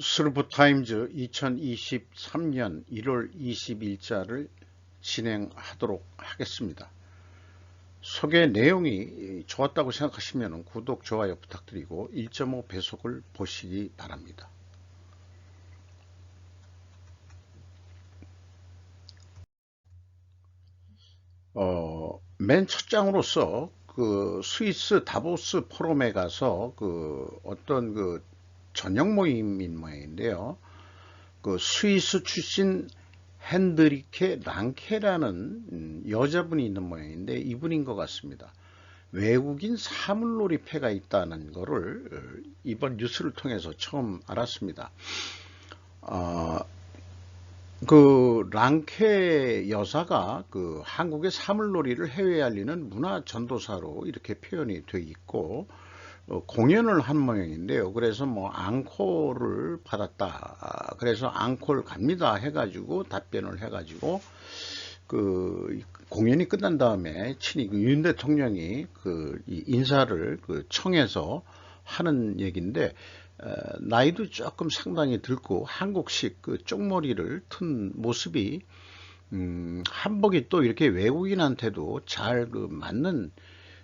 스루프타임즈 2023년 1월 20일자를 진행하도록 하겠습니다. 소개 내용이 좋았다고 생각하시면 구독, 좋아요 부탁드리고 1.5 배속을 보시기 바랍니다. 맨 첫 장으로서 그 스위스 다보스 포럼에 가서 그 어떤 그 저녁 모임인 모양인데요. 그 스위스 출신 핸드리케 랑케라는 여자분이 있는 모양인데 이분인 것 같습니다. 외국인 사물놀이패가 있다는 것을 이번 뉴스를 통해서 처음 알았습니다. 그 랑케 여사가 그 한국의 사물놀이를 해외에 알리는 문화 전도사로 이렇게 표현이 되어 있고 공연을 한 모양인데요. 그래서 뭐 앙콜을 받았다. 그래서 앙콜 갑니다 해가지고 답변을 해가지고 그 공연이 끝난 다음에 친히 윤 대통령이 그 인사를 그 청해서 하는 얘기인데 나이도 조금 상당히 들고 한국식 그 쪽머리를 튼 모습이 한복이 또 이렇게 외국인한테도 잘 그 맞는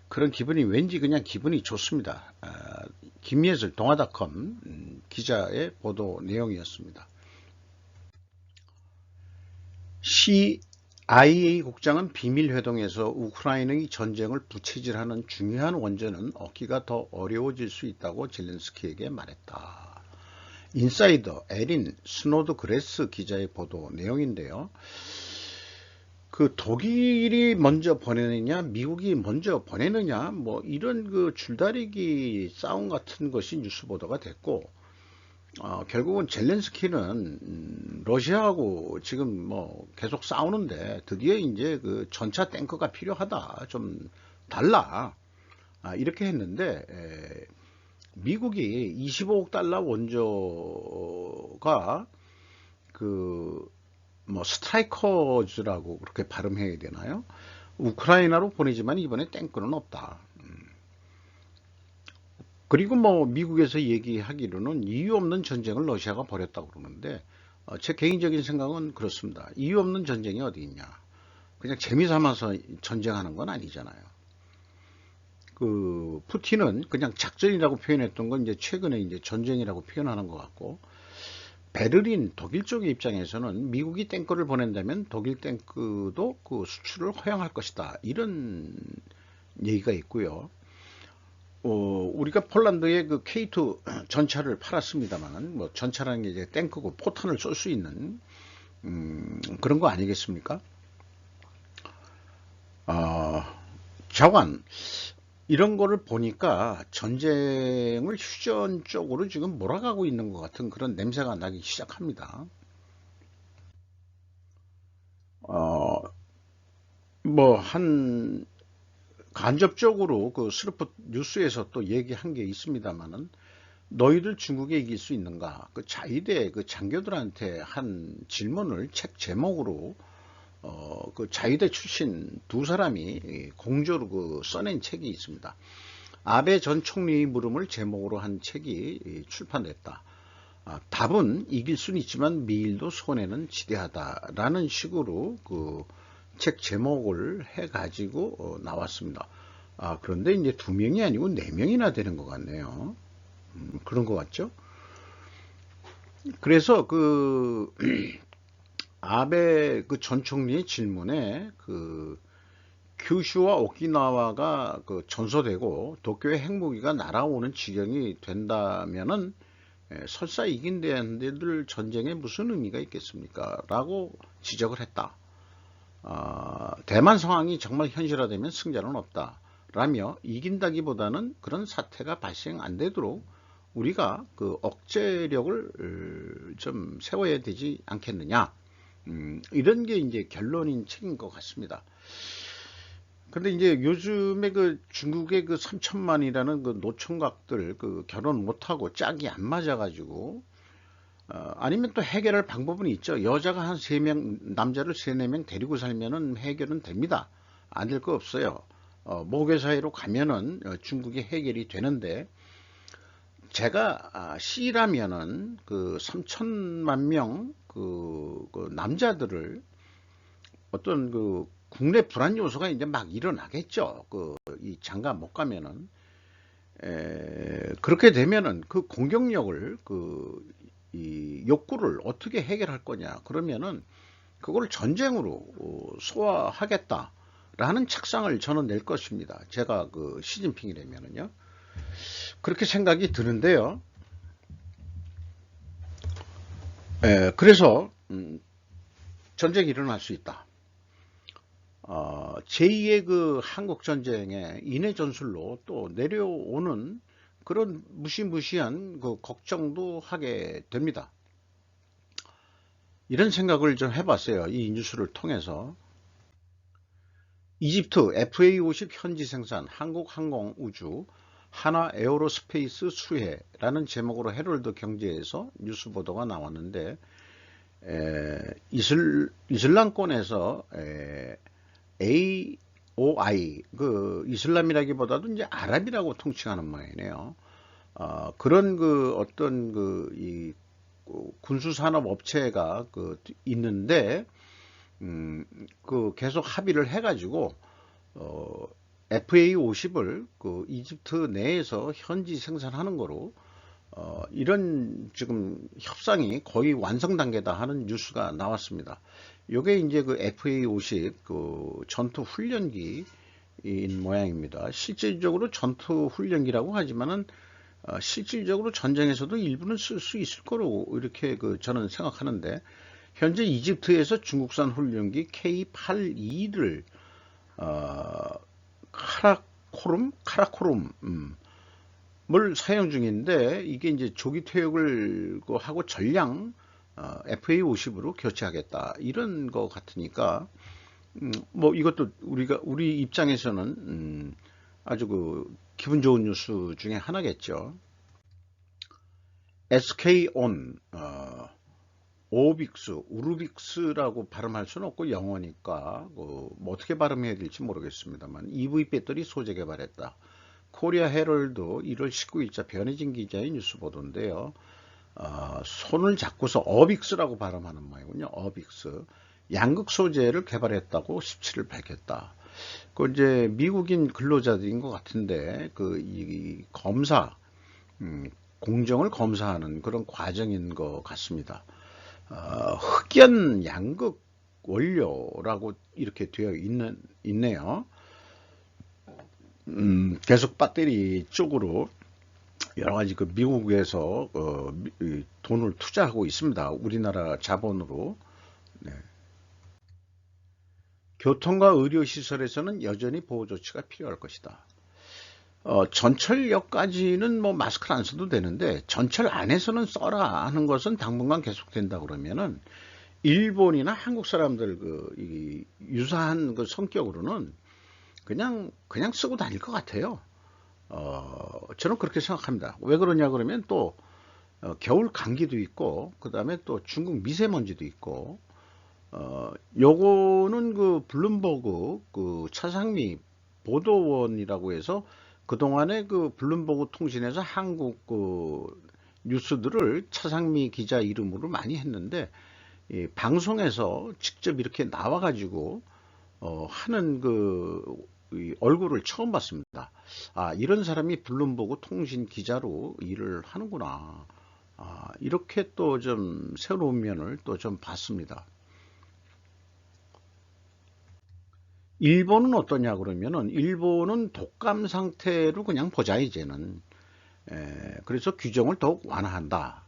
그런 기분이 왠지 그냥 기분이 좋습니다. 김예슬 동아닷컴 기자의 보도 내용이었습니다. CIA 국장은 비밀회동에서 우크라이나의 전쟁을 부채질하는 중요한 원전은 얻기가 더 어려워질 수 있다고 젤렌스키에게 말했다. 인사이더 에린 스노드그레스 기자의 보도 내용인데요. 그 독일이 먼저 보내느냐 미국이 먼저 보내느냐 뭐 이런 그 줄다리기 싸움 같은 것이 뉴스 보도가 됐고 결국은 젤렌스키는 러시아하고 지금 뭐 계속 싸우는데 드디어 이제 그 전차 탱크가 필요하다 좀 달라 이렇게 했는데 미국이 25억 달러 원조가 그 뭐 스트라이커즈라고 그렇게 발음해야 되나요? 우크라이나로 보내지만 이번에 탱크는 없다. 그리고 뭐 미국에서 얘기하기로는 이유 없는 전쟁을 러시아가 벌였다고 그러는데 제 개인적인 생각은 그렇습니다. 이유 없는 전쟁이 어디 있냐? 그냥 재미삼아서 전쟁하는 건 아니잖아요. 그 푸틴은 그냥 작전이라고 표현했던 건 이제 최근에 이제 전쟁이라고 표현하는 것 같고 베를린 독일 쪽의 입장에서는 미국이 탱크를 보낸다면 독일 탱크도 그 수출을 허용할 것이다. 이런 얘기가 있고요. 우리가 폴란드에 그 K2 전차를 팔았습니다만, 뭐 전차라는 게 이제 탱크고 포탄을 쏠 수 있는 그런 거 아니겠습니까? 어, 자관 이런 거를 보니까 전쟁을 휴전 쪽으로 지금 몰아가고 있는 것 같은 그런 냄새가 나기 시작합니다. 어, 뭐한 간접적으로 그 스루프 뉴스에서 또 얘기한 게 있습니다만은 너희들 중국에 이길 수 있는가? 그 자위대 그 장교들한테 한 질문을 책 제목으로 그 자위대 출신 두 사람이 공조로 그 써낸 책이 있습니다. 아베 전 총리의 물음을 제목으로 한 책이 출판됐다. 답은 이길 수는 있지만 미일도 손해는 지대하다라는 식으로 그 책 제목을 해가지고 나왔습니다. 그런데 이제 두 명이 아니고 네 명이나 되는 것 같네요. 그런 것 같죠? 그래서 그 아베 그 전 총리의 질문에 그 규슈와 오키나와가 그 전소되고 도쿄의 핵무기가 날아오는 지경이 된다면은 설사 이긴 데들 전쟁에 무슨 의미가 있겠습니까? 라고 지적을 했다. 대만 상황이 정말 현실화되면 승자는 없다. 라며 이긴다기보다는 그런 사태가 발생 안 되도록 우리가 그 억제력을 좀 세워야 되지 않겠느냐. 이런 게 이제 결론인 책인 것 같습니다. 근데 이제 요즘에 그 중국의 그 3천만이라는 그 노총각들 그 결혼 못하고 짝이 안 맞아가지고 아니면 또 해결할 방법은 있죠. 여자가 한 3명, 남자를 3, 4명 데리고 살면은 해결은 됩니다. 안 될 거 없어요. 모계 사회로 가면은 중국이 해결이 되는데 제가 C라면은 그 3천만 명 그 남자들을 어떤 그 국내 불안 요소가 이제 막 일어나겠죠. 그 이 장가 못 가면은 그렇게 되면은 그 공격력을 이 욕구를 어떻게 해결할 거냐 그러면은 그걸 전쟁으로 소화하겠다라는 책상을 저는 낼 것입니다. 제가 그 시진핑이라면은요. 그렇게 생각이 드는데요. 그래서 전쟁이 일어날 수 있다. 제2의 그 한국 전쟁의 인해 전술로 또 내려오는 그런 무시무시한 그 걱정도 하게 됩니다. 이런 생각을 좀 해봤어요. 이 뉴스를 통해서. 이집트 FA50 현지 생산 한국항공우주 하나 에어로스페이스 수혜라는 제목으로 헤럴드 경제에서 뉴스 보도가 나왔는데 이슬람권에서 AOI 그 이슬람이라기보다도 이제 아랍이라고 통칭하는 모양이네요. 그런 그 어떤 이 군수산업 업체가 있는데 그 계속 합의를 해가지고 FA50을 그 이집트 내에서 현지 생산하는 거로 이런 지금 협상이 거의 완성 단계다 하는 뉴스가 나왔습니다. 요게 이제 그 FA50 그 전투 훈련기인 모양입니다. 실질적으로 전투 훈련기라고 하지만은 실질적으로 전쟁에서도 일부는 쓸 수 있을 거로 이렇게 저는 생각하는데 현재 이집트에서 중국산 훈련기 K-82를 카라코룸을 사용 중인데 이게 이제 조기 퇴역을 하고 전량 FA50으로 교체하겠다 이런 거 같으니까 뭐 이것도 우리 입장에서는 아주 그 기분 좋은 뉴스 중에 하나겠죠. SK온 오빅스, 우르빅스라고 발음할 수는 없고 영어니까 뭐 어떻게 발음해야 될지 모르겠습니다만 EV 배터리 소재 개발했다. 코리아 헤럴드 1월 19일자 변혜진 기자의 뉴스 보도인데요. 손을 잡고서 어빅스라고 발음하는 모양이군요. 어빅스. 양극 소재를 개발했다고 17일 밝혔다. 그 이제 미국인 근로자들인 것 같은데 이 검사, 공정을 검사하는 그런 과정인 것 같습니다. 흑연 양극 원료라고 이렇게 되어 있네요. 계속 배터리 쪽으로 여러 가지 미국에서 돈을 투자하고 있습니다. 우리나라 자본으로. 네. 교통과 의료시설에서는 여전히 보호조치가 필요할 것이다. 전철역까지는 뭐 마스크를 안 써도 되는데 전철 안에서는 써라 하는 것은 당분간 계속된다 그러면은 일본이나 한국 사람들 이 유사한 성격으로는 그냥 쓰고 다닐 것 같아요. 저는 그렇게 생각합니다. 왜 그러냐 그러면 또 겨울 감기도 있고 그 다음에 또 중국 미세먼지도 있고 요거는 블룸버그 차상미 보도원이라고 해서 그동안에 블룸버그 통신에서 한국 뉴스들을 차상미 기자 이름으로 많이 했는데 방송에서 직접 이렇게 나와 가지고 하는 얼굴을 처음 봤습니다. 이런 사람이 블룸버그 통신 기자로 일을 하는구나. 이렇게 또 좀 새로운 면을 또 좀 봤습니다. 일본은 어떠냐 그러면은 일본은 독감 상태로 그냥 보자 이제는. 그래서 규정을 더욱 완화한다.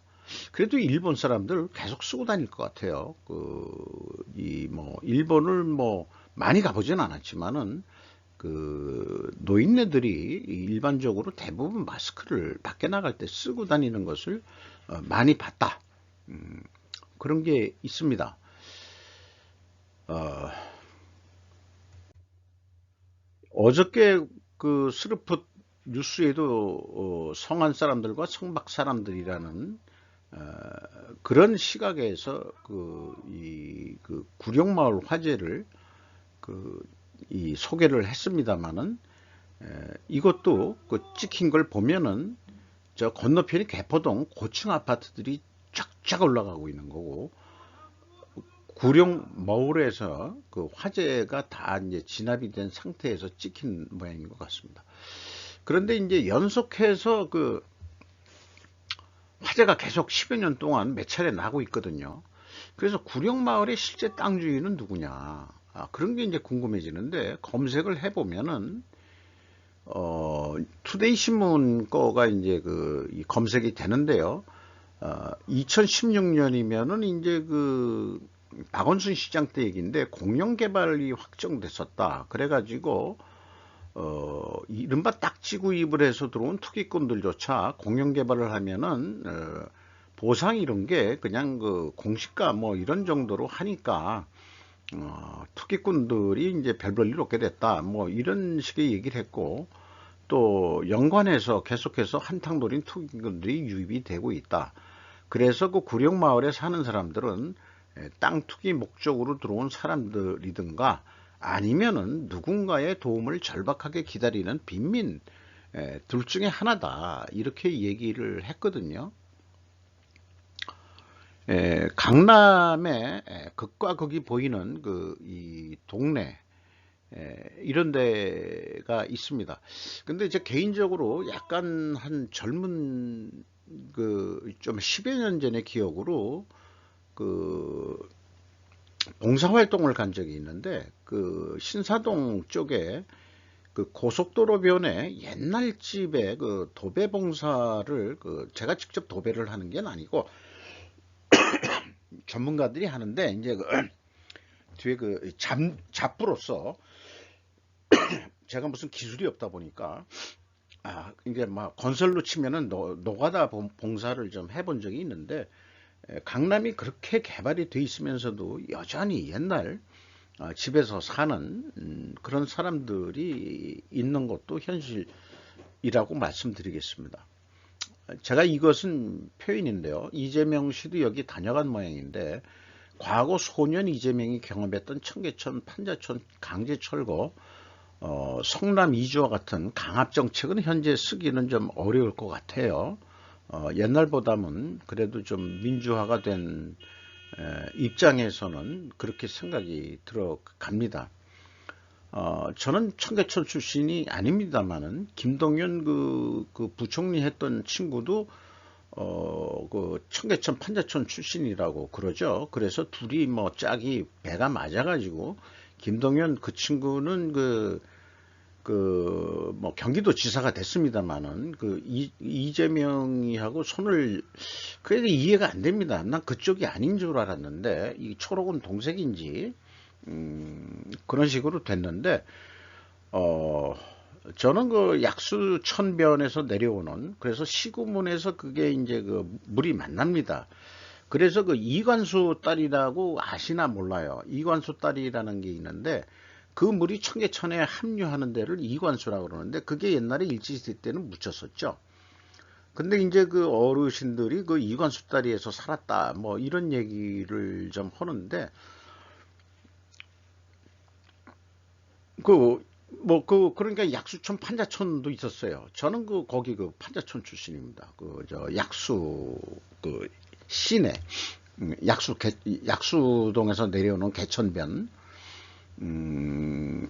그래도 일본 사람들 계속 쓰고 다닐 것 같아요. 일본을 많이 가보진 않았지만은 노인네들이 일반적으로 대부분 마스크를 밖에 나갈 때 쓰고 다니는 것을 많이 봤다. 그런 게 있습니다. 어저께 스르프 뉴스에도 성한 사람들과 성박 사람들이라는 그런 시각에서 구룡마을 화재를 소개를 했습니다만은 이것도 찍힌 걸 보면은 저 건너편이 개포동 고층 아파트들이 쫙쫙 올라가고 있는 거고, 구룡 머울에서 그 화재가 다 이제 진압이 된 상태에서 찍힌 모양인 것 같습니다. 그런데 이제 연속해서 그 화재가 계속 10여 년 동안 몇 차례 나고 있거든요. 그래서 구룡마을의 실제 땅 주인은 누구냐, 그런 게 이제 궁금해지는데, 검색을 해보면은 투데이 신문 거가 이제 이 검색이 되는데요. 2016년이면은 이제 그 박원순 시장 때 얘기인데, 공영 개발이 확정됐었다. 그래가지고 이른바 딱지 구입을 해서 들어온 투기꾼들조차 공영 개발을 하면은 보상 이런 게 그냥 그 공시가 뭐 이런 정도로 하니까 투기꾼들이 이제 별 볼 일 없게 됐다, 뭐 이런 식의 얘기를 했고, 또 연관해서 계속해서 한탕 노린 투기꾼들이 유입이 되고 있다. 그래서 그 구룡마을에 사는 사람들은 땅 투기 목적으로 들어온 사람들이든가 아니면은 누군가의 도움을 절박하게 기다리는 빈민, 둘 중에 하나다, 이렇게 얘기를 했거든요. 강남에 극과 극이 보이는 이 동네, 이런 데가 있습니다. 근데 이제 개인적으로 약간 한 젊은 좀 10여 년 전의 기억으로 그 봉사활동을 간 적이 있는데, 그 신사동 쪽에 그 고속도로 변에 옛날 집에 그 도배 봉사를, 제가 직접 도배를 하는 게 아니고 전문가들이 하는데, 이제 뒤에 잡부로서 제가 무슨 기술이 없다 보니까, 이게 막 건설로 치면은 노가다 봉사를 좀 해본 적이 있는데, 강남이 그렇게 개발이 돼 있으면서도 여전히 옛날 집에서 사는 그런 사람들이 있는 것도 현실이라고 말씀드리겠습니다. 제가 이것은 표현인데요. 이재명 씨도 여기 다녀간 모양인데, 과거 소년 이재명이 경험했던 청계천, 판자촌 강제 철거, 성남 이주와 같은 강압 정책은 현재 쓰기는 좀 어려울 것 같아요. 옛날보다는 그래도 좀 민주화가 된 입장에서는 그렇게 생각이 들어갑니다. 저는 청계천 출신이 아닙니다만은, 김동연 그 부총리 했던 친구도 그 청계천 판자촌 출신이라고 그러죠. 그래서 둘이 뭐 짝이 배가 맞아가지고, 김동연 그 친구는 뭐 경기도 지사가 됐습니다만은, 이재명이하고 손을, 그래도 이해가 안 됩니다. 난 그쪽이 아닌 줄 알았는데, 이 초록은 동색인지 그런 식으로 됐는데, 저는 그 약수천변에서 내려오는, 그래서 시구문에서 그게 이제 물이 만납니다. 그래서 이관수 딸이라고 아시나 몰라요. 이관수 딸이라는 게 있는데, 그 물이 청계천에 합류하는 데를 이관수라고 그러는데, 그게 옛날에 일제시대 때는 묻혔었죠. 근데 이제 그 어르신들이 이관수 다리에서 살았다, 뭐 이런 얘기를 좀 하는데, 그러니까 약수천 판자촌도 있었어요. 저는 거기 판자촌 출신입니다. 약수 시내, 약수동에서 내려오는 개천변.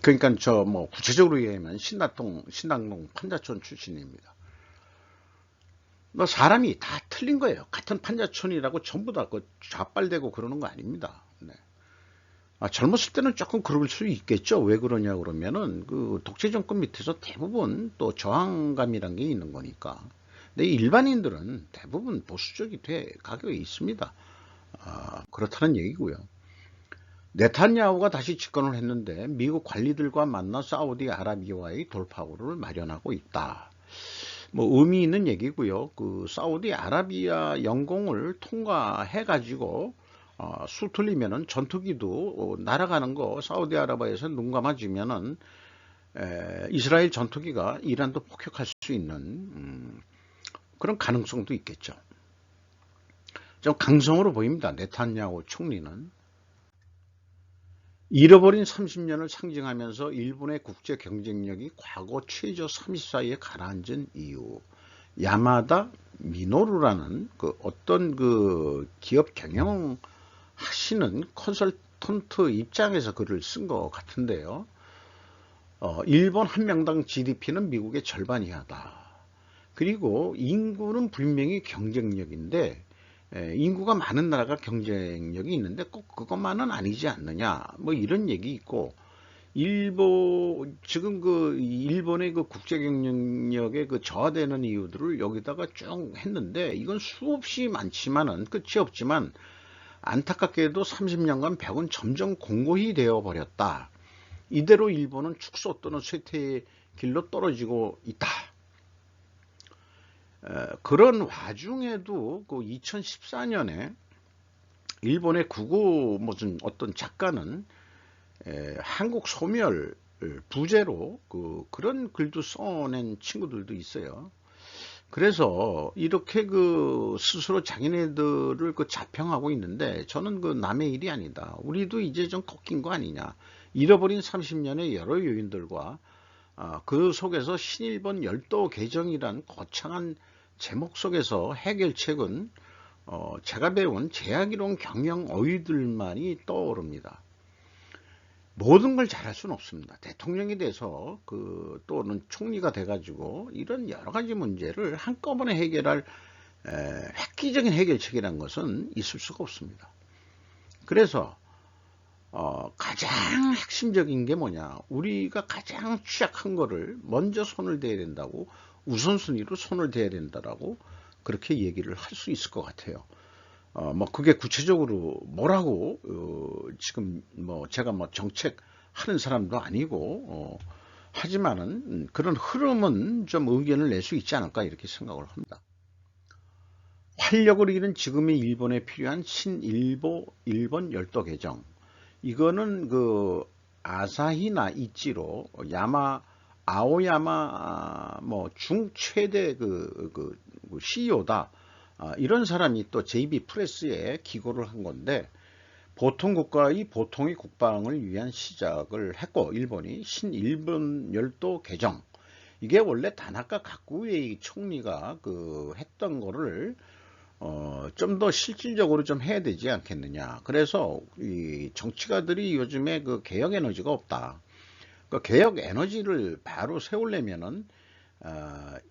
그러니까 뭐 구체적으로 얘기하면 신당동 판자촌 출신입니다. 뭐 사람이 다 틀린 거예요. 같은 판자촌이라고 전부 다 좌빨되고 그러는 거 아닙니다. 네. 젊었을 때는 조금 그럴 수 있겠죠. 왜 그러냐 그러면은 독재 정권 밑에서 대부분 또 저항감이란 게 있는 거니까. 근데 일반인들은 대부분 보수적이 돼 가고 있습니다. 그렇다는 얘기고요. 네탄야후가 다시 집권을 했는데, 미국 관리들과 만나 사우디아라비아와의 돌파구를 마련하고 있다. 뭐 의미 있는 얘기고요. 사우디아라비아 영공을 통과해 가지고 수틀리면은 전투기도 날아가는 거, 사우디아라비아에서 눈 감아주면은 이스라엘 전투기가 이란도 폭격할 수 있는 그런 가능성도 있겠죠. 좀 강성으로 보입니다. 네탄야후 총리는. 잃어버린 30년을 상징하면서 일본의 국제 경쟁력이 과거 최저 34위에 가라앉은 이유. 야마다 미노루라는 그 어떤 그 기업 경영 하시는 컨설턴트 입장에서 글을 쓴 것 같은데요. 일본 한 명당 GDP는 미국의 절반 이하다. 그리고 인구는 분명히 경쟁력인데, 인구가 많은 나라가 경쟁력이 있는데 꼭 그것만은 아니지 않느냐, 뭐 이런 얘기 있고, 지금 그 일본의 그 국제 경쟁력에 그 저하되는 이유들을 여기다가 쭉 했는데, 이건 수없이 많지만은 끝이 없지만 안타깝게도 30년간 벽은 점점 공고히 되어 버렸다. 이대로 일본은 축소 또는 쇠퇴의 길로 떨어지고 있다. 그런 와중에도 그 2014년에 일본의 국어 무슨 어떤 작가는 한국 소멸 부제로 그런 글도 써낸 친구들도 있어요. 그래서 이렇게 그 스스로 자기네들을 그 자평하고 있는데, 저는 그 남의 일이 아니다. 우리도 이제 좀 꺾인 거 아니냐. 잃어버린 30년의 여러 요인들과 그 속에서 신일본 열도 개정이란 거창한 제목 속에서 해결책은 제가 배운 제약이론 경영 어휘들만이 떠오릅니다. 모든 걸 잘할 수는 없습니다. 대통령이 돼서 또는 총리가 돼가지고 이런 여러 가지 문제를 한꺼번에 해결할 획기적인 해결책이라는 것은 있을 수가 없습니다. 그래서 가장 핵심적인 게 뭐냐, 우리가 가장 취약한 거를 먼저 손을 대야 된다고, 우선순위로 손을 대야 된다라고 그렇게 얘기를 할 수 있을 것 같아요. 뭐 그게 구체적으로 뭐라고 지금 뭐 제가 뭐 정책 하는 사람도 아니고 하지만은 그런 흐름은 좀 의견을 낼 수 있지 않을까 이렇게 생각을 합니다. 활력을 잃은 지금의 일본에 필요한 일본 열도 개정, 이거는 그 아사히나 이치로 아오야마 뭐 중최대 CEO다. 이런 사람이 또 JB 프레스에 기고를 한 건데, 보통 국가의 보통의 국방을 위한 시작을 했고, 일본이 신일본 열도 개정, 이게 원래 다나카 가쿠에이 총리가 했던 거를 좀 더 실질적으로 좀 해야 되지 않겠느냐. 그래서 이 정치가들이 요즘에 그 개혁 에너지가 없다. 그 개혁 에너지를 바로 세우려면은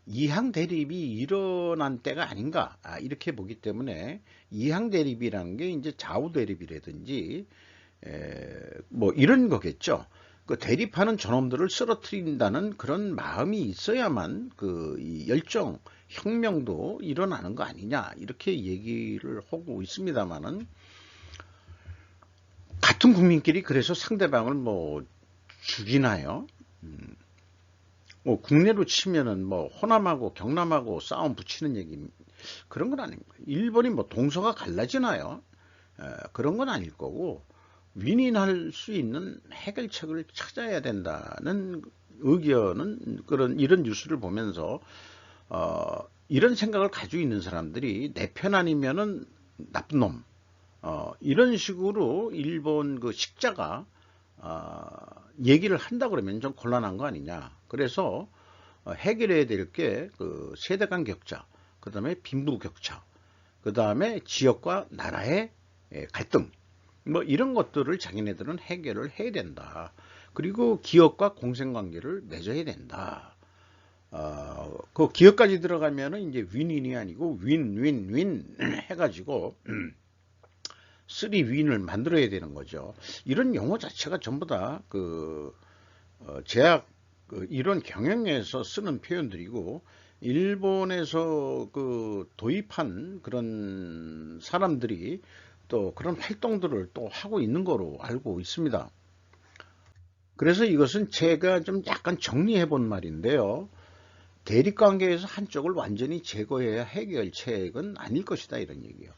이항 대립이 일어난 때가 아닌가, 이렇게 보기 때문에 이항 대립이라는 게 이제 좌우 대립이라든지 뭐 이런 거겠죠. 그 대립하는 저놈들을 쓰러뜨린다는 그런 마음이 있어야만 이 열정 혁명도 일어나는 거 아니냐, 이렇게 얘기를 하고 있습니다만은, 같은 국민끼리 그래서 상대방을 뭐 죽이나요? 뭐 국내로 치면은 뭐 호남하고 경남하고 싸움 붙이는 얘기, 그런 건 아닙니다. 일본이 뭐 동서가 갈라지나요? 그런 건 아닐 거고, 윈윈할 수 있는 해결책을 찾아야 된다는 의견은, 이런 뉴스를 보면서 이런 생각을 가지고 있는 사람들이 내 편 아니면은 나쁜 놈, 이런 식으로 일본 그 식자가 얘기를 한다 그러면 좀 곤란한 거 아니냐. 그래서 해결해야 될 게 세대 간 격차, 그 다음에 빈부 격차, 그 다음에 지역과 나라의 갈등, 뭐 이런 것들을 자기네들은 해결을 해야 된다. 그리고 기업과 공생관계를 맺어야 된다. 그 기업까지 들어가면은 이제 윈윈이 아니고 윈윈윈 해가지고 3윈을 만들어야 되는 거죠. 이런 용어 자체가 전부 다 제약 이런 경영에서 쓰는 표현들이고, 일본에서 도입한 그런 사람들이 또 그런 활동들을 또 하고 있는 거로 알고 있습니다. 그래서 이것은 제가 좀 약간 정리해 본 말인데요. 대립관계에서 한쪽을 완전히 제거해야 해결책은 아닐 것이다, 이런 얘기예요.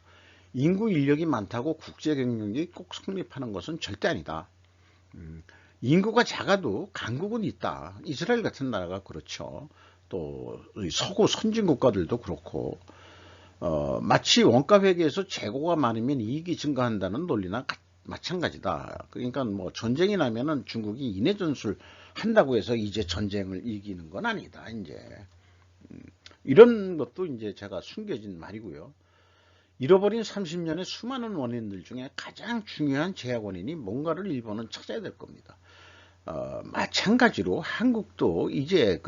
인구 인력이 많다고 국제 경쟁력이 꼭 성립하는 것은 절대 아니다. 인구가 작아도 강국은 있다. 이스라엘 같은 나라가 그렇죠. 또 서구 선진 국가들도 그렇고, 마치 원가 회계에서 재고가 많으면 이익이 증가한다는 논리나 마찬가지다. 그러니까 뭐 전쟁이 나면은 중국이 인해 전술 한다고 해서 이제 전쟁을 이기는 건 아니다. 이제 이런 것도 이제 제가 숨겨진 말이고요. 잃어버린 30년의 수많은 원인들 중에 가장 중요한 제약 원인이 뭔가를 일본은 찾아야 될 겁니다. 마찬가지로 한국도 이제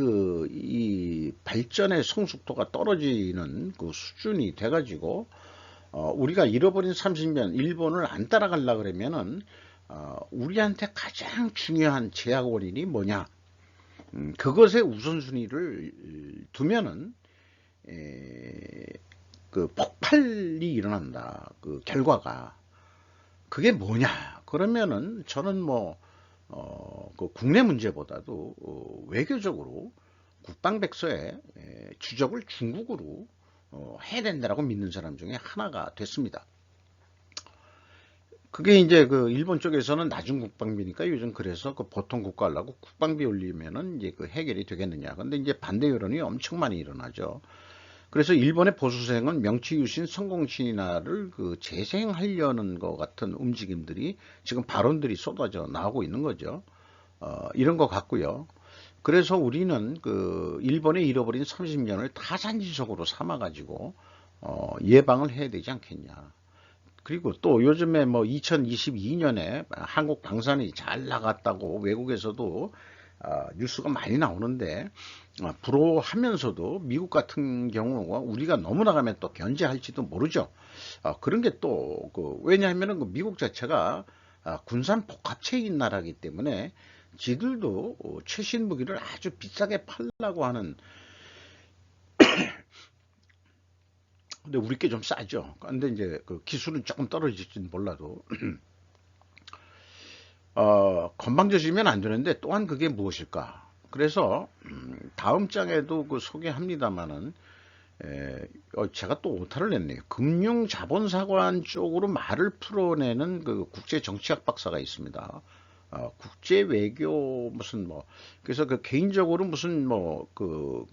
이 발전의 성숙도가 떨어지는 그 수준이 돼가지고 우리가 잃어버린 30년 일본을 안 따라가려 그러면은 우리한테 가장 중요한 제약 원인이 뭐냐? 그것의 우선순위를 두면은 그 폭발이 일어난다. 그 결과가 그게 뭐냐? 그러면은 저는 뭐 그 국내 문제보다도 외교적으로 국방백서에 주적을 중국으로 해야 된다라고 믿는 사람 중에 하나가 됐습니다. 그게 이제 그 일본 쪽에서는 나중 국방비니까 요즘 그래서 그 보통 국가 하려고 국방비 올리면은 이제 그 해결이 되겠느냐. 근데 이제 반대 여론이 엄청 많이 일어나죠. 그래서 일본의 보수세력은 명치유신 성공신이나를 그 재생하려는 것 같은 움직임들이 지금 발언들이 쏟아져 나오고 있는 거죠. 이런 것 같고요. 그래서 우리는 그 일본의 잃어버린 30년을 타산지석으로 삼아가지고 예방을 해야 되지 않겠냐. 그리고 또 요즘에 뭐 2022년에 한국 방산이 잘 나갔다고 외국에서도 뉴스가 많이 나오는데 불허하면서도 미국 같은 경우가 우리가 너무 나가면 또 견제할지도 모르죠. 그런 게 또 왜냐하면 그 미국 자체가 군산 복합체인 나라이기 때문에 지들도 최신 무기를 아주 비싸게 팔려고 하는. 근데 우리 게 좀 싸죠. 근데 이제 그 기술은 조금 떨어질지는 몰라도 건방져지면 안 되는데 또한 그게 무엇일까? 그래서 다음 장에도 그 소개합니다만은 제가 또 오타를 냈네요. 금융자본사관 쪽으로 말을 풀어내는 그 국제정치학 박사가 있습니다. 국제외교 무슨 뭐 그래서 그 개인적으로 무슨 뭐 그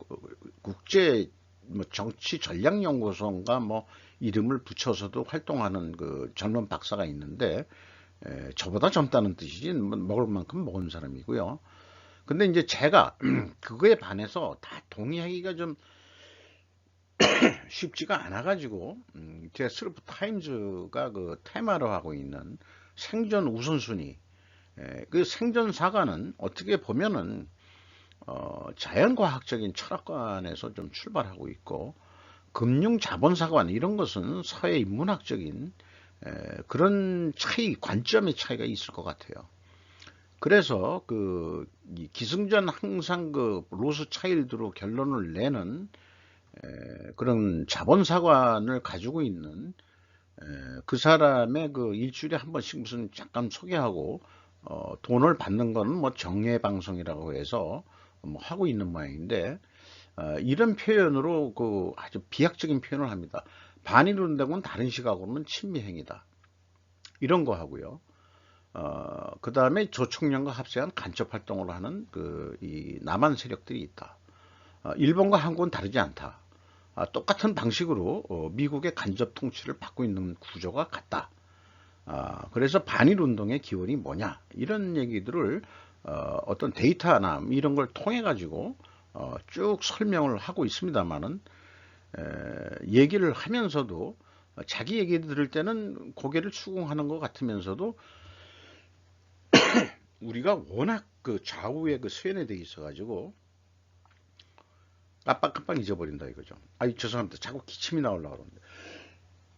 국제 뭐 정치전략연구소인가 뭐 이름을 붙여서도 활동하는 그 젊은 박사가 있는데 저보다 젊다는 뜻이지 먹을 만큼 먹은 사람이고요. 근데 이제 제가 그거에 반해서 다 동의하기가 좀 쉽지가 않아가지고 제 슬프 타임즈가 그 테마로 하고 있는 생존 우선순위, 그 생존사관은 어떻게 보면은 자연과학적인 철학관에서 좀 출발하고 있고 금융자본사관 이런 것은 사회인문학적인 그런 차이, 관점의 차이가 있을 것 같아요. 그래서 기승전 항상 그 로스 차일드로 결론을 내는 그런 자본사관을 가지고 있는 그 사람의 그 일주일에 한 번씩 무슨 잠깐 소개하고 돈을 받는 거는 뭐 정예방송이라고 해서 뭐 하고 있는 모양인데 이런 표현으로 그 아주 비약적인 표현을 합니다. 반일운동은 다른 시각으로는 친미행위다. 이런 거 하고요. 그 다음에 조총련과 합세한 간첩 활동을 하는 이 남한 세력들이 있다. 일본과 한국은 다르지 않다. 똑같은 방식으로 미국의 간접 통치를 받고 있는 구조가 같다. 그래서 반일운동의 기원이 뭐냐 이런 얘기들을 어떤 데이터나 이런 걸 통해 가지고 쭉 설명을 하고 있습니다만은 얘기를 하면서도 자기 얘기 들을 때는 고개를 추궁하는 것 같으면서도 우리가 워낙 그 좌우에 그 쇠뇌돼 있어 가지고 깜빡깜빡 잊어버린다 이거죠. 아이 죄송합니다. 자꾸 기침이 나오려고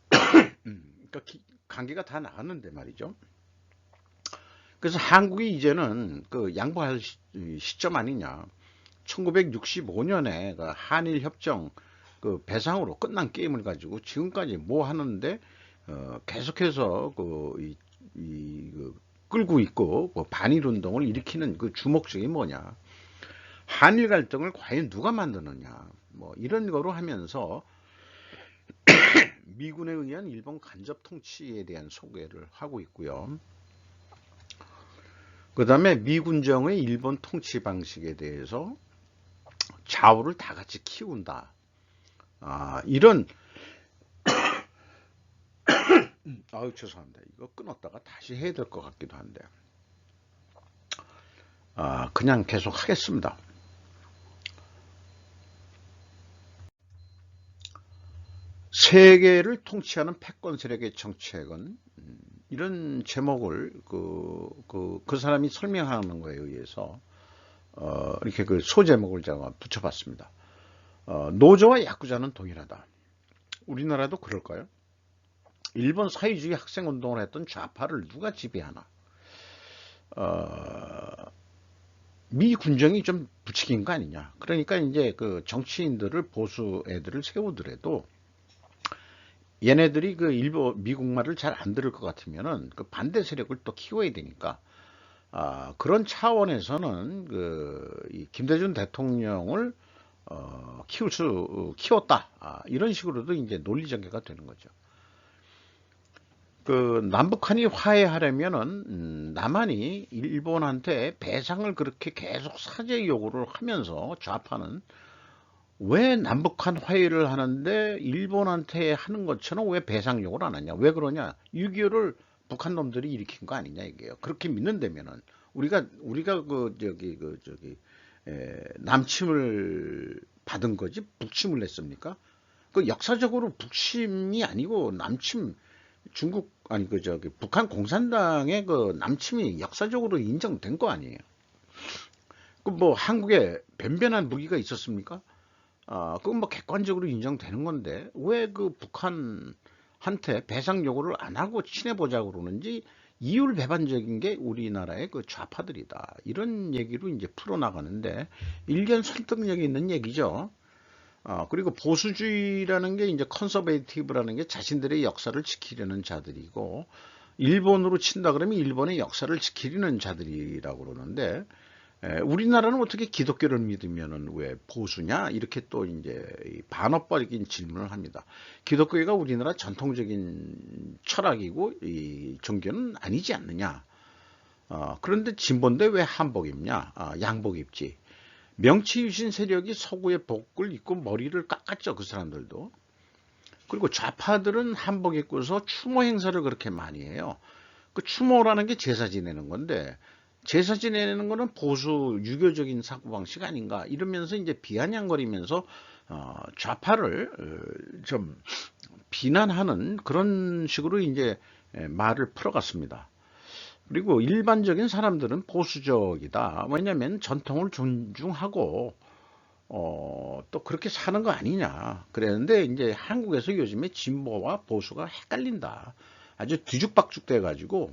그러는데 그러니까 감기가 다 나갔는데 말이죠. 그래서 한국이 이제는 그 양보할 시점 아니냐. 1965년에 그 한일 협정 그 배상으로 끝난 게임을 가지고 지금까지 뭐 하는데 계속해서 끌고 있고 그 반일 운동을 일으키는 그 주목적이 뭐냐. 한일 갈등을 과연 누가 만드느냐. 뭐 이런 거로 하면서 미군에 의한 일본 간접 통치에 대한 소개를 하고 있고요. 그 다음에 미군정의 일본 통치 방식에 대해서 좌우를 다 같이 키운다. 이런 아유 죄송합니다. 이거 끊었다가 다시 해야 될 것 같기도 한데 그냥 계속 하겠습니다. 세계를 통치하는 패권 세력의 정책은 이런 제목을 그 사람이 설명하는 거에 의해서 이렇게 그 소제목을 제가 붙여봤습니다. 노조와 야쿠자는 동일하다. 우리나라도 그럴까요? 일본 사회주의 학생운동을 했던 좌파를 누가 지배하나? 미 군정이 좀 부추긴 거 아니냐. 그러니까 이제 그 정치인들을 보수 애들을 세우더라도 얘네들이 그 미국 말을 잘 안 들을 것 같으면은 그 반대 세력을 또 키워야 되니까 그런 차원에서는 이 김대중 대통령을 키웠다. 이런 식으로도 이제 논리 전개가 되는 거죠. 그 남북한이 화해하려면은 남한이 일본한테 배상을 그렇게 계속 사죄 요구를 하면서 좌파는 왜 남북한 화해를 하는데 일본한테 하는 것처럼 왜 배상 요구를 안 하냐? 왜 그러냐? 6.25를 북한 놈들이 일으킨 거 아니냐 이게요. 그렇게 믿는다면은 우리가 남침을 받은 거지 북침을 했습니까? 그 역사적으로 북침이 아니고 남침 중국 아니 북한 공산당의 그 남침이 역사적으로 인정된 거 아니에요. 그 뭐 한국에 변변한 무기가 있었습니까? 그건 뭐 객관적으로 인정되는 건데 왜 그 북한한테 배상 요구를 안 하고 친해보자고 그러는지 이율 배반적인 게 우리나라의 그 좌파들이다. 이런 얘기로 이제 풀어나가는데 일견 설득력이 있는 얘기죠. 그리고 보수주의라는 게 이제 컨서베이티브라는 게 자신들의 역사를 지키려는 자들이고 일본으로 친다 그러면 일본의 역사를 지키려는 자들이라고 그러는데 우리나라는 어떻게 기독교를 믿으면은 왜 보수냐? 이렇게 또 이제 반어법적인 질문을 합니다. 기독교가 우리나라 전통적인 철학이고 이 종교는 아니지 않느냐? 그런데 진보인데 왜 한복 입냐? 양복 입지. 명치유신 세력이 서구의 복을 입고 머리를 깎았죠. 그 사람들도. 그리고 좌파들은 한복 입고서 추모 행사를 그렇게 많이 해요. 그 추모라는 게 제사 지내는 건데 제사 지내는 거는 보수 유교적인 사고방식 아닌가 이러면서 이제 비아냥거리면서 좌파를 좀 비난하는 그런 식으로 이제 말을 풀어갔습니다. 그리고 일반적인 사람들은 보수적이다. 왜냐하면 전통을 존중하고 또 그렇게 사는 거 아니냐. 그랬는데 이제 한국에서 요즘에 진보와 보수가 헷갈린다. 아주 뒤죽박죽 돼가지고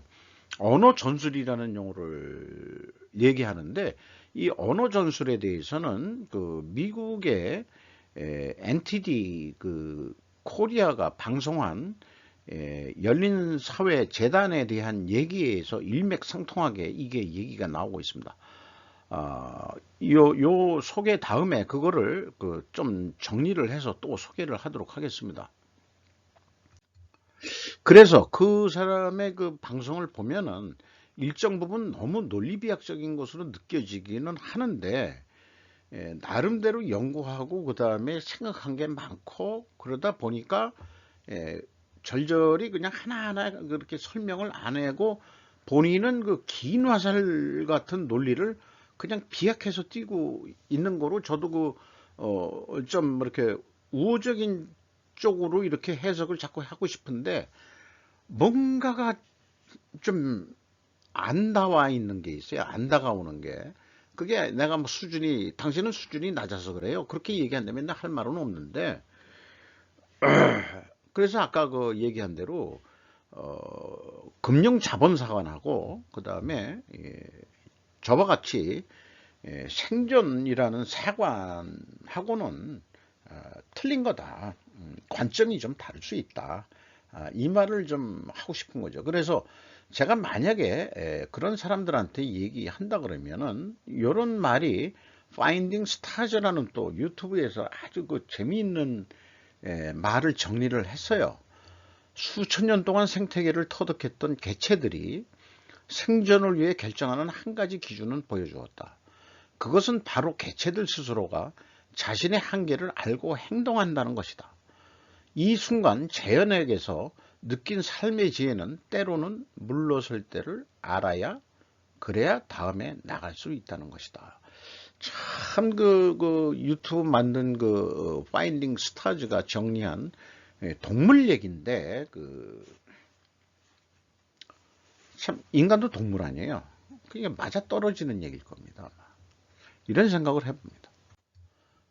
언어 전술이라는 용어를 얘기하는데 이 언어 전술에 대해서는 그 미국의 NTD 그 코리아가 방송한 열린 사회 재단에 대한 얘기에서 일맥상통하게 이게 얘기가 나오고 있습니다. 요 소개 다음에 그거를 좀 정리를 해서 또 소개를 하도록 하겠습니다. 그래서 그 사람의 그 방송을 보면은 일정 부분 너무 논리비약적인 것으로 느껴지기는 하는데 나름대로 연구하고 그 다음에 생각한 게 많고 그러다 보니까 절절히 그냥 하나하나 그렇게 설명을 안 하고 본인은 그 긴 화살 같은 논리를 그냥 비약해서 띄고 있는 거로 저도 좀 이렇게 우호적인 쪽으로 이렇게 해석을 자꾸 하고 싶은데 뭔가가 좀 안 나와 있는 게 있어요. 안 다가오는 게. 그게 내가 뭐 당신은 수준이 낮아서 그래요. 그렇게 얘기한다면 할 말은 없는데, 그래서 아까 그 얘기한 대로, 금융자본사관하고, 그 다음에, 저와 같이 생존이라는 세관하고는 틀린 거다. 관점이 좀 다를 수 있다. 이 말을 좀 하고 싶은 거죠. 그래서 제가 만약에 그런 사람들한테 얘기한다 그러면은 이런 말이 Finding Stars라는 또 유튜브에서 아주 그 재미있는 말을 정리를 했어요. 수천 년 동안 생태계를 터득했던 개체들이 생존을 위해 결정하는 한 가지 기준은 보여주었다. 그것은 바로 개체들 스스로가 자신의 한계를 알고 행동한다는 것이다. 이 순간 재현에게서 느낀 삶의 지혜는 때로는 물러설 때를 알아야 그래야 다음에 나갈 수 있다는 것이다. 참 그 유튜브 만든 그 파인딩 스타즈가 정리한 동물 얘기인데 참 인간도 동물 아니에요. 그게 맞아 떨어지는 얘기일 겁니다. 아마. 이런 생각을 해봅니다.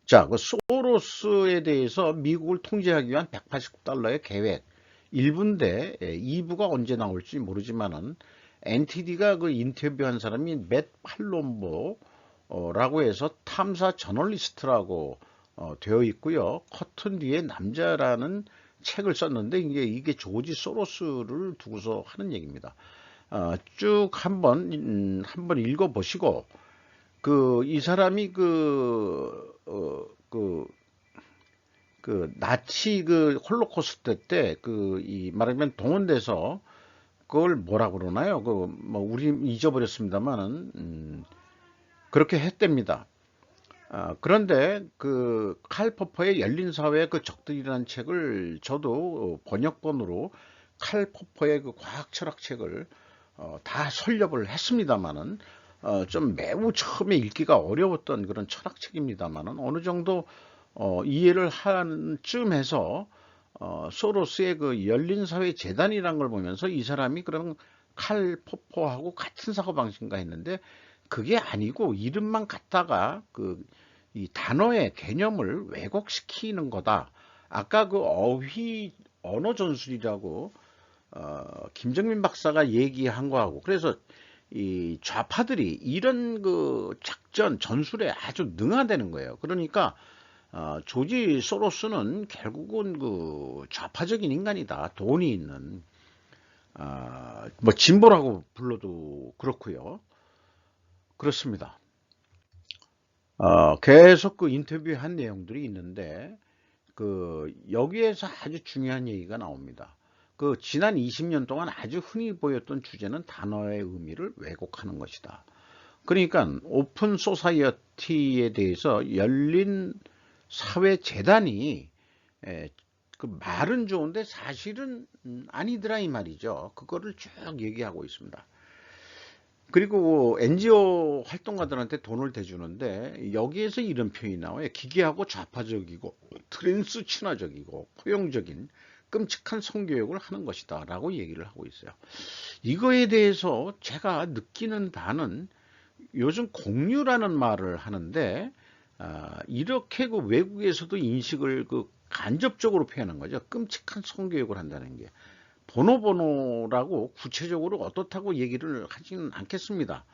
자, 그 소로스에 대해서 미국을 통제하기 위한 189달러의 계획 1부인데 2부가 언제 나올지 모르지만은 NTD가 그 인터뷰한 사람이 맷 팔롬보라고 해서 탐사 저널리스트라고 되어 있고요. 커튼 뒤에 남자라는 책을 썼는데 이게 조지 소로스를 두고서 하는 얘기입니다. 쭉 한번 읽어보시고 이 사람이 나치 홀로코스트 때 이 말하면 동원돼서 그걸 뭐라 그러나요? 뭐 우리 잊어버렸습니다만은 그렇게 했답니다. 그런데 칼 포퍼의 열린 사회의 적들이라는 책을 저도 번역본으로 칼 포퍼의 과학 철학 책을 다 설립을 했습니다만은 좀 매우 처음에 읽기가 어려웠던 그런 철학책입니다만은 어느 정도 이해를 한 쯤해서 소로스의 열린사회 재단이라는 걸 보면서 이 사람이 그런 칼 포퍼하고 같은 사고방식인가 했는데 그게 아니고 이름만 갖다가 이 단어의 개념을 왜곡시키는 거다. 아까 어휘 언어 전술이라고 김정민 박사가 얘기한 거하고 그래서 이 좌파들이 이런 작전 전술에 아주 능하다는 거예요. 그러니까 조지 소로스는 결국은 좌파적인 인간이다. 돈이 있는 뭐 진보라고 불러도 그렇고요. 그렇습니다. 계속 인터뷰한 내용들이 있는데 여기에서 아주 중요한 얘기가 나옵니다. 지난 20년 동안 아주 흔히 보였던 주제는 단어의 의미를 왜곡하는 것이다. 그러니까 오픈 소사이어티에 대해서 열린 사회 재단이 말은 좋은데 사실은 아니더라 이 말이죠. 그거를 쭉 얘기하고 있습니다. 그리고 NGO 활동가들한테 돈을 대주는데 여기에서 이런 표현이 나와요. 기괴하고 좌파적이고 트랜스 친화적이고 포용적인 끔찍한 성교육을 하는 것이다 라고 얘기를 하고 있어요. 이거에 대해서 제가 느끼는 바는 요즘 공유라는 말을 하는데 이렇게 외국에서도 인식을 간접적으로 표현한 거죠. 끔찍한 성교육을 한다는 게. 보노보노라고 구체적으로 어떻다고 얘기를 하지는 않겠습니다.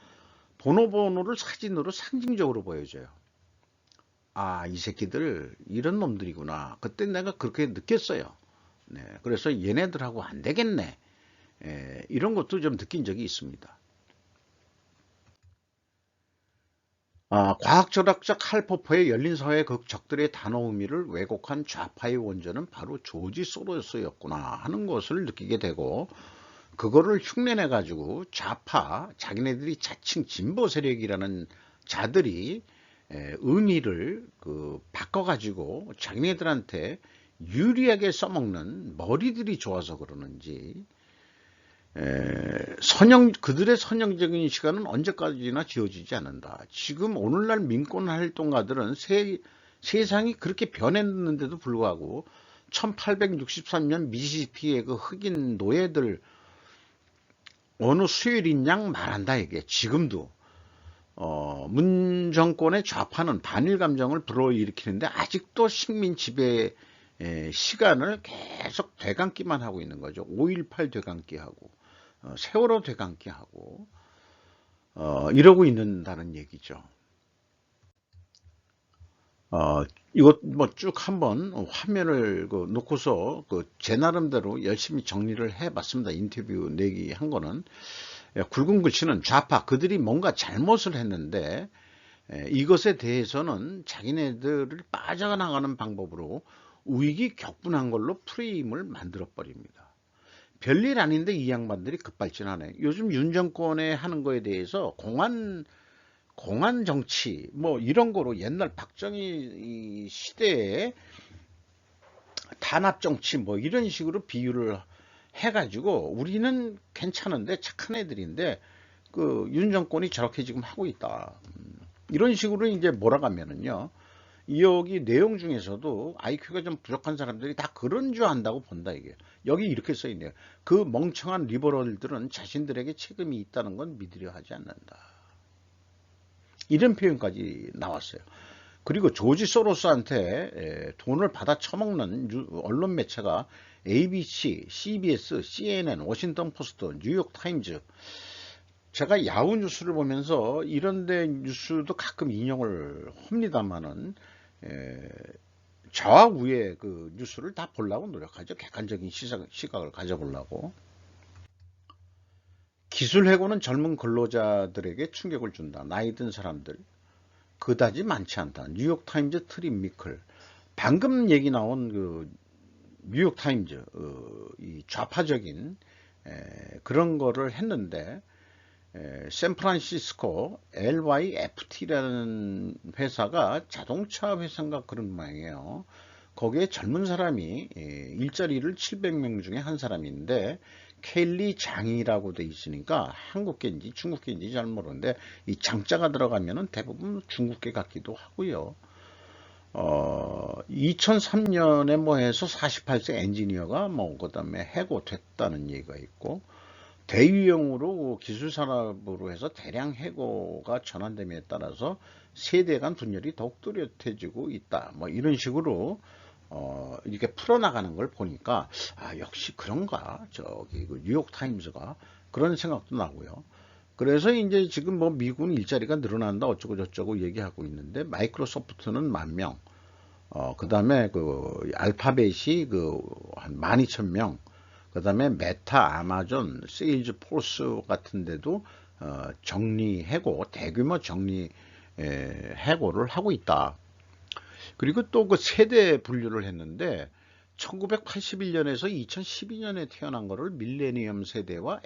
보노보노를 사진으로 상징적으로 보여줘요. 이 새끼들 이런 놈들이구나. 그때 내가 그렇게 느꼈어요. 네, 그래서 얘네들하고 안 되겠네. 이런 것도 좀 느낀 적이 있습니다. 과학철학자 칼 포퍼의 열린사회의 적들의 단어 의미를 왜곡한 좌파의 원조는 바로 조지 소로스였구나 하는 것을 느끼게 되고 그거를 흉내내 가지고 좌파 자기네들이 자칭 진보 세력이라는 자들이 의미를 바꿔 가지고 자기네들한테 유리하게 써먹는 머리들이 좋아서 그러는지 그들의 선형적인 시간은 언제까지나 지워지지 않는다. 지금 오늘날 민권 활동가들은 세상이 그렇게 변했는데도 불구하고 1863년 미시시피의 흑인 노예들 어느 수요일인 양 말한다 이게 지금도 문 정권의 좌파는 반일 감정을 불어일으키는데 아직도 식민 지배 시간을 계속 되감기만 하고 있는 거죠. 5.18 되감기하고 세월호 되감기하고 이러고 있는다는 얘기죠. 이것 뭐 쭉 한번 화면을 놓고서 제 나름대로 열심히 정리를 해봤습니다. 인터뷰 내기 한 거는 굵은 글씨는 좌파 그들이 뭔가 잘못을 했는데 이것에 대해서는 자기네들을 빠져나가는 방법으로 우익이 격분한 걸로 프레임을 만들어 버립니다. 별일 아닌데 이 양반들이 급발진하네. 요즘 윤 정권에 하는 거에 대해서 공안 정치 뭐 이런 거로 옛날 박정희 시대에 단합 정치 뭐 이런 식으로 비유를 해가지고 우리는 괜찮은데 착한 애들인데 윤 정권이 저렇게 지금 하고 있다. 이런 식으로 이제 몰아가면은요. 여기 내용 중에서도 IQ가 좀 부족한 사람들이 다 그런 줄 안다고 본다 이게. 여기 이렇게 써 있네요. 그 멍청한 리버럴들은 자신들에게 책임이 있다는 건 믿으려 하지 않는다. 이런 표현까지 나왔어요. 그리고 조지 소로스한테 돈을 받아 처먹는 언론 매체가 ABC, CBS, CNN, 워싱턴 포스트, 뉴욕 타임즈. 제가 야후 뉴스를 보면서 이런데 뉴스도 가끔 인용을 합니다만은 좌우의 그 뉴스를 다 보려고 노력하죠. 객관적인 시각을 가져보려고. 기술 해고는 젊은 근로자들에게 충격을 준다. 나이 든 사람들 그다지 많지 않다. 뉴욕타임즈 트림 미클. 방금 얘기 나온 그 뉴욕타임즈 이 좌파적인 그런 거를 했는데 샌프란시스코 LYFT라는 회사가 자동차 회사인가 그런 모양이에요. 거기에 젊은 사람이 일자리를 700명 중에 한 사람인데 켈리 장이라고 돼 있으니까 한국계인지 중국계인지 잘 모르는데 이 장자가 들어가면은 대부분 중국계 같기도 하고요. 2003년에 뭐 해서 48세 엔지니어가 뭐 그다음에 해고됐다는 얘기가 있고 대유형으로 기술산업으로 해서 대량 해고가 전환됨에 따라서 세대 간 분열이 더욱 뚜렷해지고 있다. 뭐 이런 식으로 이렇게 풀어나가는 걸 보니까 역시 그런가 저기 그 뉴욕타임즈가 그런 생각도 나고요. 그래서 이제 지금 뭐 미국은 일자리가 늘어난다 어쩌고 저쩌고 얘기하고 있는데 마이크로소프트는 10,000명, 그 다음에 그 알파벳이 그 한 12,000명, 그 다음에 메타, 아마존, 세일즈포스 같은 데도 정리 해고, 대규모 정리 해고를 하고 있다. 그리고 또 그 세대 분류를 했는데 1981년에서 2012년에 태어난 거를 밀레니엄 세대와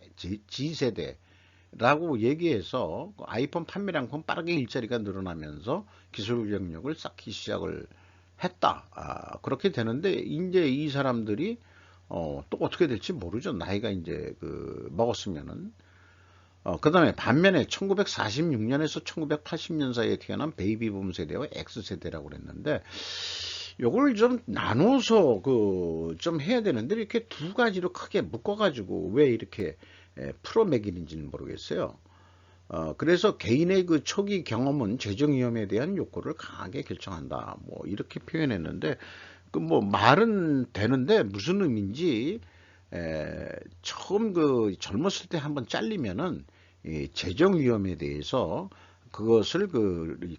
G세대라고 얘기해서 아이폰 판매량은 빠르게 일자리가 늘어나면서 기술 경력을 쌓기 시작을 했다. 그렇게 되는데 이제 이 사람들이 또 어떻게 될지 모르죠. 나이가 이제 그 먹었으면은. 그 다음에 반면에 1946년에서 1980년 사이에 태어난 베이비붐 세대와 X세대라고 그랬는데 요걸 좀 나눠서 그 좀 해야 되는데 이렇게 두 가지로 크게 묶어가지고 왜 이렇게 풀어매기는지는 모르겠어요. 그래서 개인의 그 초기 경험은 재정 위험에 대한 욕구를 강하게 결정한다. 뭐 이렇게 표현했는데 그 뭐 말은 되는데 무슨 의미인지 처음 그 젊었을 때 한번 잘리면은 이 재정 위험에 대해서 그것을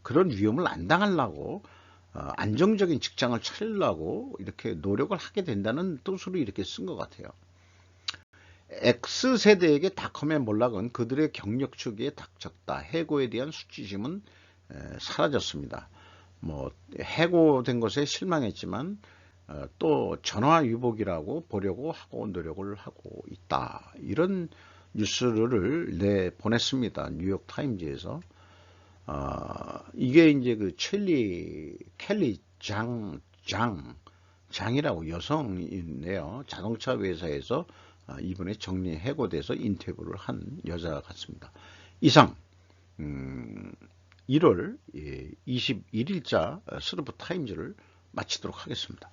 그런 위험을 안 당하려고 안정적인 직장을 차리려고 이렇게 노력을 하게 된다는 뜻으로 이렇게 쓴 것 같아요. X세대에게 닷컴의 몰락은 그들의 경력 추기에 닥쳤다. 해고에 대한 수치심은 사라졌습니다. 뭐 해고된 것에 실망했지만 또 전화위복이라고 보려고 하고 노력을 하고 있다. 이런 뉴스를 내보냈습니다. 뉴욕타임즈에서. 이게 이제 그 켈리 장이라고 여성인데요. 자동차 회사에서 이번에 정리 해고돼서 인터뷰를 한 여자 같습니다. 이상 1월 21일자 스르프 타임즈를 마치도록 하겠습니다.